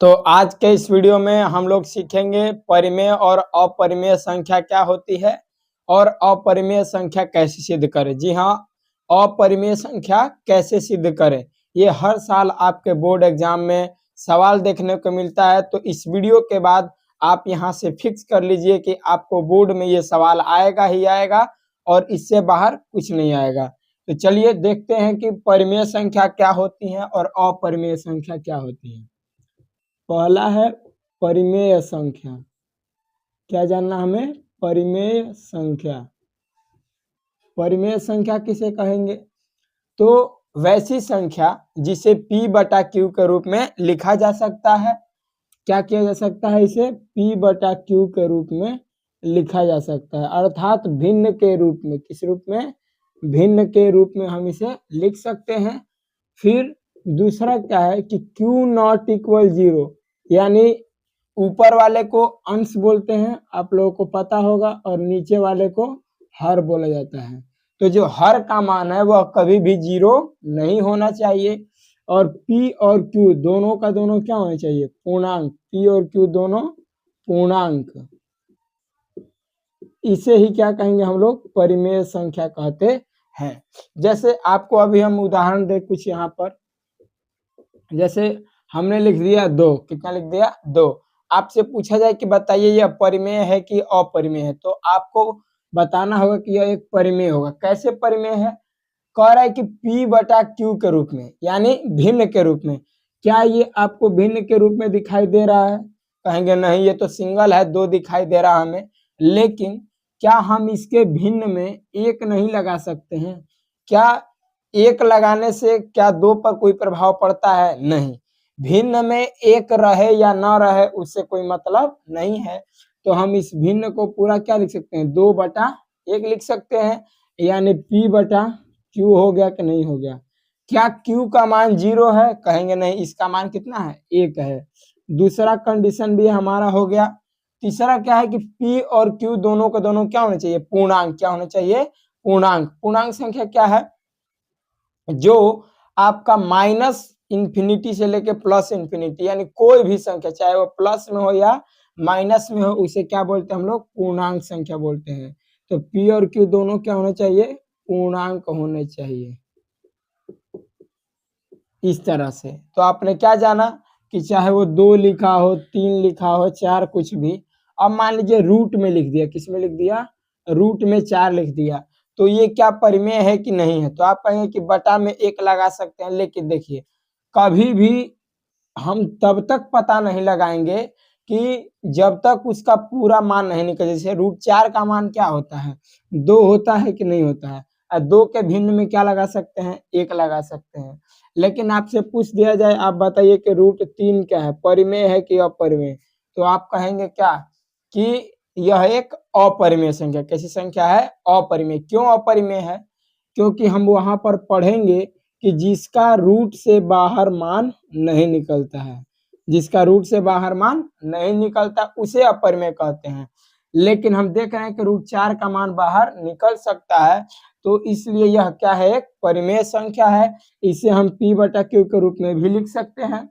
तो आज के इस वीडियो में हम लोग सीखेंगे परिमेय और अपरिमेय संख्या क्या होती है और अपरिमेय संख्या कैसे सिद्ध करें। जी हाँ, अपरिमेय संख्या कैसे सिद्ध करें, ये हर साल आपके बोर्ड एग्जाम में सवाल देखने को मिलता है। तो इस वीडियो के बाद आप यहाँ से फिक्स कर लीजिए कि आपको बोर्ड में ये सवाल आएगा ही आएगा और इससे बाहर कुछ नहीं आएगा। तो चलिए देखते हैं कि परिमेय संख्या क्या होती है और अपरिमेय संख्या क्या होती है। पहला है परिमेय संख्या। क्या जानना हमें? परिमेय संख्या। परिमेय संख्या किसे कहेंगे? तो वैसी संख्या जिसे P बटा Q के रूप में लिखा जा सकता है। क्या किया जा सकता है? इसे P बटा Q के रूप में लिखा जा सकता है, अर्थात भिन्न के रूप में। किस रूप में? भिन्न के रूप में हम इसे लिख सकते हैं। फिर दूसरा क्या है कि Q नॉट इक्वल 0, यानी ऊपर वाले को अंश बोलते हैं, आप लोगों को पता होगा, और नीचे वाले को हर बोला जाता है। तो जो हर का मान है वह कभी भी 0 नहीं होना चाहिए। और P और Q दोनों का दोनों क्या होना चाहिए? पूर्णांक। P और Q दोनों पूर्णांक। इसे ही क्या कहेंगे हम लोग? परिमेय संख्या कहते हैं। जैसे आपको अभी हम उदाहरण दे कुछ यहाँ पर, जैसे हमने लिख दिया 2। कितना लिख दिया? 2। आपसे पूछा जाए कि बताइए यह परिमेय है कि अपरिमेय है, तो आपको बताना होगा कि यह एक परिमेय होगा। कैसे परिमेय है? कह रहा है कि P बटा Q के रूप में, यानी भिन्न के रूप में। क्या ये आपको भिन्न के रूप में दिखाई दे रहा है? कहेंगे नहीं, ये तो सिंगल है, 2 दिखाई दे रहा हमें। लेकिन क्या हम इसके भिन्न में 1 नहीं लगा सकते हैं? क्या 1 लगाने से क्या 2 पर कोई प्रभाव पड़ता है? नहीं। भिन्न में 1 रहे या ना रहे उससे कोई मतलब नहीं है। तो हम इस भिन्न को पूरा क्या लिख सकते हैं? 2 बटा 1 लिख सकते हैं, यानी P बटा Q हो गया कि नहीं हो गया? क्या Q का मान 0 है? कहेंगे नहीं, इसका मान कितना है? 1 है। दूसरा कंडीशन भी हमारा हो गया। तीसरा क्या है कि P और Q दोनों का दोनों क्या होना चाहिए? पूर्णांक। क्या होना चाहिए? पूर्णांक। पूर्णांक संख्या क्या है? जो आपका माइनस इंफिनिटी से लेके प्लस इंफिनिटी, यानी कोई भी संख्या चाहे वो प्लस में हो या माइनस में हो, उसे क्या बोलते हैं हम लोग? पूर्णांक संख्या बोलते हैं। तो P और Q दोनों क्या होने चाहिए? पूर्णांक होने चाहिए। इस तरह से तो आपने क्या जाना कि चाहे वो 2 लिखा हो, 3 लिखा हो, 4, कुछ भी। अब मान लीजिए रूट में लिख दिया। किस में लिख दिया? रूट में 4 लिख दिया। तो ये क्या परिमेय है कि नहीं है? तो आप कहेंगे कि बटा में 1 लगा सकते हैं, लेकिन देखिए कभी भी हम तब तक पता नहीं लगाएंगे कि जब तक उसका पूरा मान नहीं निकले। जैसे √4 का मान क्या होता है? 2 होता है कि नहीं होता है? 2 के भिन्न में क्या लगा सकते हैं? 1 लगा सकते हैं। लेकिन आपसे पूछ दिया जाए, आप बताइए कि √3 क्या है? परिमेय है कि अपरिमेय? तो आप कहेंगे क्या कि यह एक अपरिमेय संख्या। कैसी संख्या है? अपरिमेय। क्यों अपरिमेय है? क्योंकि हम वहां पर पढ़ेंगे कि जिसका रूट से बाहर मान नहीं निकलता है, जिसका रूट से बाहर मान नहीं निकलता उसे अपरिमेय कहते हैं। लेकिन हम देख रहे हैं कि √4 का मान बाहर निकल सकता है, तो इसलिए यह क्या है? एक परिमेय संख्या है। इसे हम P बटा Q के रूप में भी लिख सकते हैं।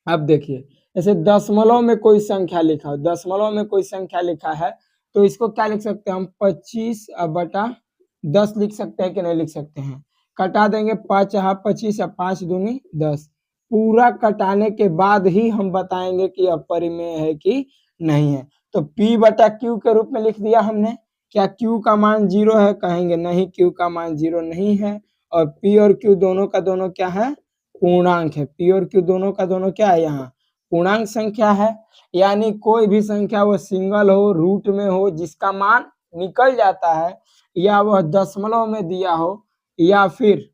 अब देखिए, जैसे दशमलव में कोई संख्या लिखा हो, दशमलव में कोई संख्या लिखा है, तो इसको क्या लिख सकते हैं हम? 25 बटा 10 लिख सकते हैं कि नहीं लिख सकते हैं? कटा देंगे, 5 × 25 और 5 दूनी 10। पूरा कटाने के बाद ही हम बताएंगे कि अपरिमेय है कि नहीं है। तो P बटा Q के रूप में लिख दिया हमने। क्या Q का मान 0 है? कहेंगे नहीं, Q का मान 0 नहीं है। और P और Q दोनों का दोनों क्या है? पूर्णांक है। P और Q दोनों का दोनों क्या है? यहाँ पूर्णांक संख्या है। यानी कोई भी संख्या वो सिंगल हो, रूट में हो, जिसका मान निकल जाता है, या वह दशमलव में दिया हो, या फिर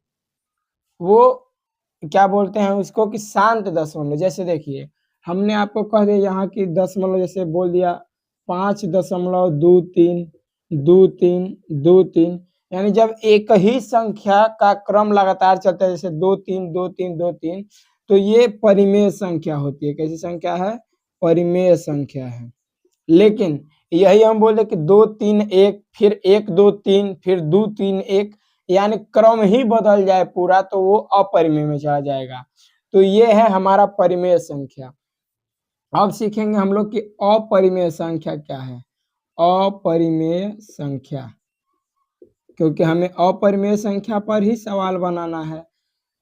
वो क्या बोलते हैं उसको कि शांत दशमलव। जैसे देखिए हमने आपको कह दिया यहाँ की दशमलव, जैसे बोल दिया 5.232323, यानी जब एक ही संख्या का क्रम लगातार चलता है, जैसे 2 3 2 3 2 3, तो ये परिमेय संख्या होती है। कैसी संख्या है? परिमेय संख्या है। लेकिन यही हम बोले कि 2 3 1, फिर 1 2 3, फिर 2 3 1, यानी क्रम ही बदल जाए पूरा, तो वो अपरिमेय में चला जाएगा। तो ये है हमारा परिमेय संख्या। अब सीखेंगे हम लोग कि अपरिमेय संख्या क्या है। अपरिमेय संख्या, क्योंकि हमें अपरिमेय संख्या पर ही सवाल बनाना है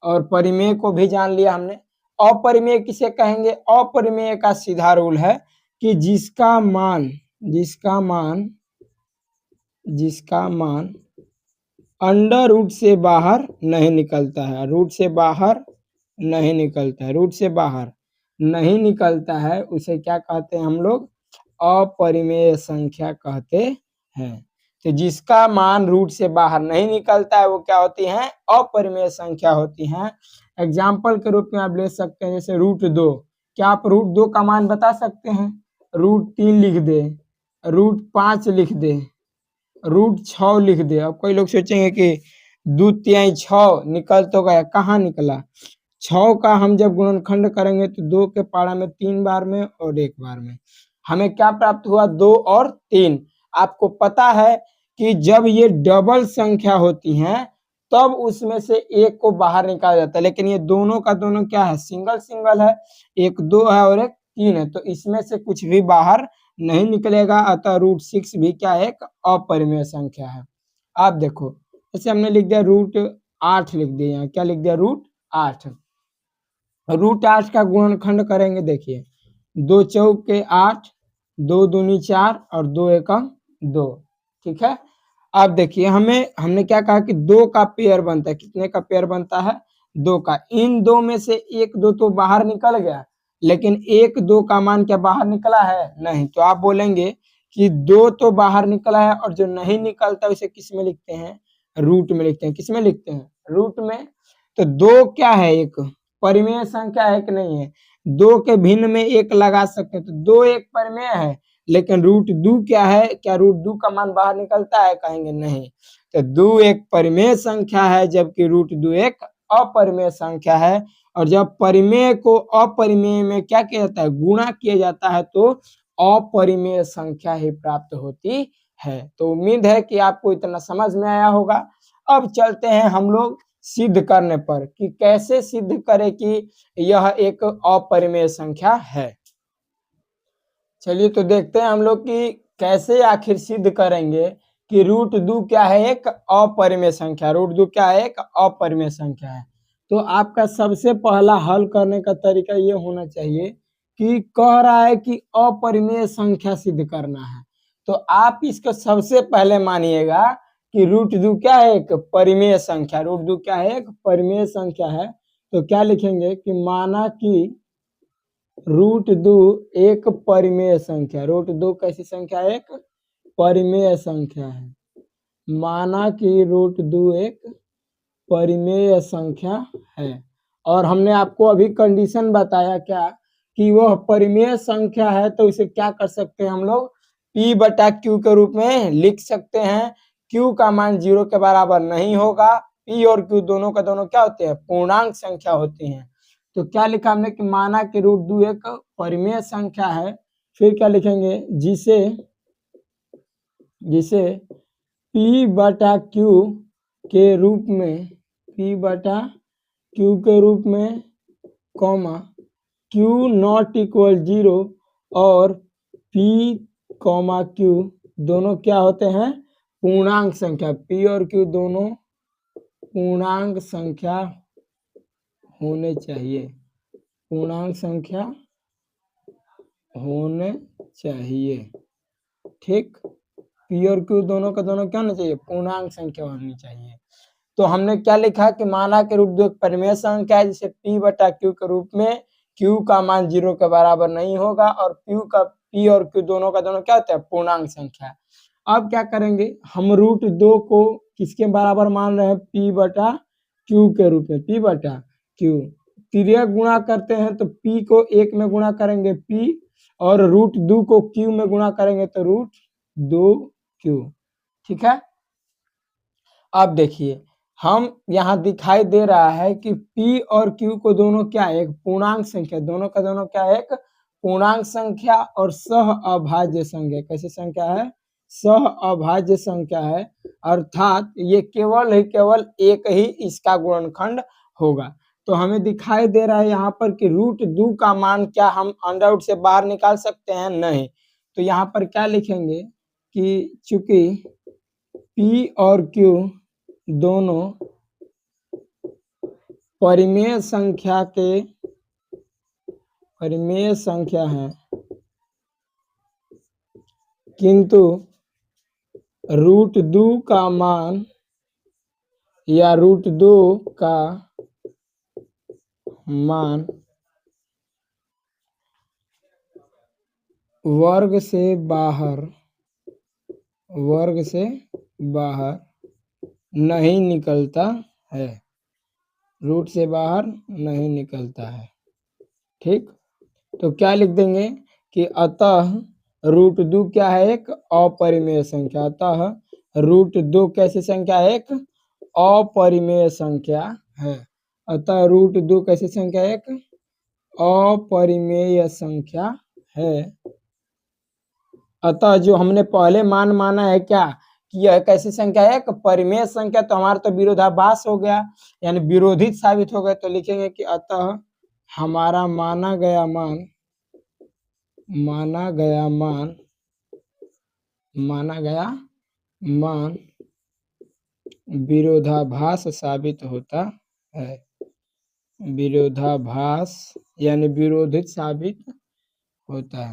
और परिमेय को भी जान लिया हमने। अपरिमेय किसे कहेंगे? अपरिमेय का सीधा रूल है कि जिसका मान अंडर रूट से बाहर नहीं निकलता है, रूट से बाहर नहीं निकलता है, उसे क्या कहते हैं हम लोग? अपरिमेय संख्या कहते हैं। तो जिसका मान रूट से बाहर नहीं निकलता है वो क्या होती हैं? अपरिमेय संख्या होती हैं। एग्जाम्पल के रूप में आप ले सकते हैं, जैसे √2। क्या आप √2 का मान बता सकते हैं? √3 लिख दे, √5 लिख दे, √6 लिख दे। अब कोई लोग सोचेंगे कि 2 तिहाई 6 निकल तो गया, कहाँ निकला? 6 का हम जब गुणनखंड करेंगे तो 2 के पारा में 3 बार में और 1 बार में हमें क्या प्राप्त हुआ? 2 और 3। आपको पता है कि जब ये डबल संख्या होती हैं तब उसमें से एक को बाहर निकाला जाता है, लेकिन ये दोनों का दोनों क्या है? सिंगल है। एक 2 है और एक 3 है, तो इसमें से कुछ भी बाहर नहीं निकलेगा, अतः √6 भी क्या है? एक अपरिमेय संख्या है। आप देखो, जैसे हमने लिख दिया √8 लिख दिया, यहाँ क्या लिख दिया? √8। √8 का गुणनखंड करेंगे, देखिए 2 चौके 8, 2 दूनी 4 और 2 एकम 2। ठीक है। अब देखिए हमने क्या कहा कि 2 का पेयर बनता है। कितने का पेयर बनता है? 2 का। इन 2 में से 1 2 तो बाहर निकल गया, लेकिन 1 2 का मान क्या बाहर निकला है? नहीं। तो आप बोलेंगे कि 2 तो बाहर निकला है और जो नहीं निकलता उसे किस में लिखते हैं? रूट में लिखते हैं। किस में लिखते हैं? रूट में। तो 2 क्या है? एक परिमेय संख्या है कि नहीं है? 2 के भिन्न में 1 लगा सकते हैं, तो 2 एक परिमेय है। लेकिन √2 क्या है? क्या √2 का मान बाहर निकलता है? कहेंगे नहीं। तो 2 एक परिमेय संख्या है, जबकि √2 एक अपरिमेय संख्या है। और जब परिमेय को अपरिमेय में क्या किया जाता है? गुणा किया जाता है, तो अपरिमेय संख्या ही प्राप्त होती है। तो उम्मीद है कि आपको इतना समझ में आया होगा। अब चलते हैं हम लोग सिद्ध करने पर कि कैसे सिद्ध करें कि यह एक अपरिमेय संख्या है। चलिए तो देखते हैं हम लोग कि कैसे आखिर सिद्ध करेंगे कि √2 क्या है? एक अपरिमेय संख्या। √2 क्या है? एक अपरिमेय संख्या है। तो आपका सबसे पहला हल करने का तरीका ये होना चाहिए कि कह रहा है कि अपरिमेय संख्या सिद्ध करना है, तो आप इसको सबसे पहले मानिएगा कि √2 क्या है? एक परिमेय संख्या। √2 क्या है? एक परिमेय संख्या है। तो क्या लिखेंगे कि माना कि √2 एक परिमेय संख्या। √2 कैसी संख्या है? एक परिमेय संख्या है। माना कि √2 एक परिमेय संख्या है, और हमने आपको अभी कंडीशन बताया क्या कि वह परिमेय संख्या है, तो इसे क्या कर सकते हैं हम लोग? P/Q के रूप में लिख सकते हैं। Q का मान 0 के बराबर नहीं होगा। P और Q दोनों का दोनों क्या होते हैं? पूर्णांक संख्या होती हैं। तो क्या लिखा हमने कि माना कि √2 एक परिमेय संख्या है। फिर क्या लिखेंगे? जिसे P/Q के रूप में, P/Q के रूप में, कॉमा Q नॉट इक्वल 0 और P/Q दोनों क्या होते हैं? पूर्णांक संख्या। P और Q दोनों पूर्णांक संख्या होने चाहिए। पूर्णांक संख्या होने चाहिए। ठीक। P और Q दोनों का दोनों क्या होना चाहिए? पूर्णांक संख्या होनी चाहिए। तो हमने क्या लिखा कि माना कि √2 एक परिमेय संख्या है, जिसे P/Q के रूप में Q का मान 0 के बराबर नहीं होगा और P और Q दोनों का दोनों क्या होता है? पूर्णांक संख्या। अब क्या करेंगे? हम √2 को किसके बराबर मान रहे हैं? P/Q के रूप में। P/Q तिर्यक गुणा करते हैं तो P को 1 में गुणा करेंगे P, और √2 को Q में गुणा करेंगे तो √2Q। ठीक है। अब देखिए हम यहाँ दिखाई दे रहा है कि P और Q को दोनों क्या है? एक पूर्णांक संख्या। दोनों का दोनों क्या है? एक पूर्णांक संख्या और सह अभाज्य संख्या। कैसी संख्या है? सह अभाज्य संख्या है, अर्थात ये केवल एक ही इसका गुणनखंड होगा। तो हमें दिखाई दे रहा है यहाँ पर कि रूट 2 का मान क्या हम अंडर रूट से बाहर निकाल सकते हैं? नहीं। तो यहाँ पर क्या लिखेंगे कि चूंकि P और Q दोनों परिमेय संख्या हैं, किंतु रूट 2 का मान या रूट 2 का मान वर्ग से बाहर नहीं निकलता है, रूट से बाहर नहीं निकलता है। ठीक, तो क्या लिख देंगे कि अतः रूट 2 क्या है? एक अपरिमेय संख्या। अतः रूट 2 कैसी संख्या है? एक अपरिमेय संख्या है। अतः रूट 2 कैसी संख्या है? एक अपरिमेय संख्या है। अतः जो हमने पहले मान माना है क्या कि यह कैसी संख्या है? एक परिमेय संख्या। तो हमारा तो विरोधाभास हो गया, यानी विरोधित साबित हो गया। तो लिखेंगे कि अतः हमारा माना गया मान विरोधाभास साबित होता है। विरोधाभास यानी विरोधित साबित होता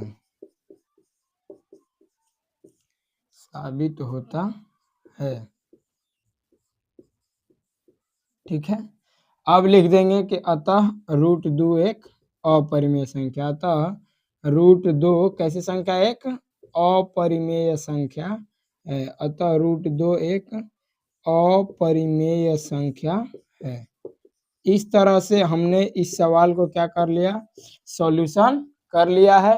है। ठीक है, अब लिख देंगे कि अतः रूट 2 एक अपरिमेय संख्या। अतः रूट 2 कैसी संख्या? एक अपरिमेय संख्या है। अतः रूट 2 एक अपरिमेय संख्या है। इस तरह से हमने इस सवाल को क्या कर लिया? सॉल्यूशन कर लिया है।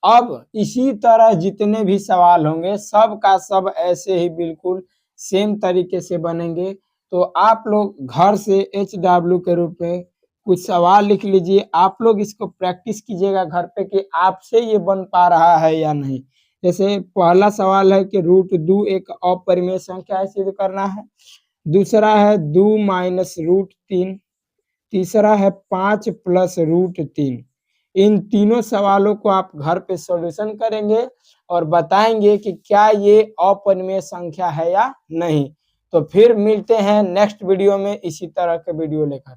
अब इसी तरह जितने भी सवाल होंगे सब का सब ऐसे ही बिल्कुल सेम तरीके से बनेंगे। तो आप लोग घर से HW के रूप में कुछ सवाल लिख लीजिए। आप लोग इसको प्रैक्टिस कीजिएगा घर पे कि आपसे ये बन पा रहा है या नहीं। जैसे पहला सवाल है कि रूट 2 एक अपरिमेय संख्या है, सिद्ध करना है। दूसरा है 2 माइनस रूट 3। तीसरा है 5 प्लस रूट 3। इन तीनों सवालों को आप घर पे सॉल्यूशन करेंगे और बताएंगे कि क्या ये अपरिमेय संख्या है या नहीं। तो फिर मिलते हैं नेक्स्ट वीडियो में इसी तरह के वीडियो लेकर।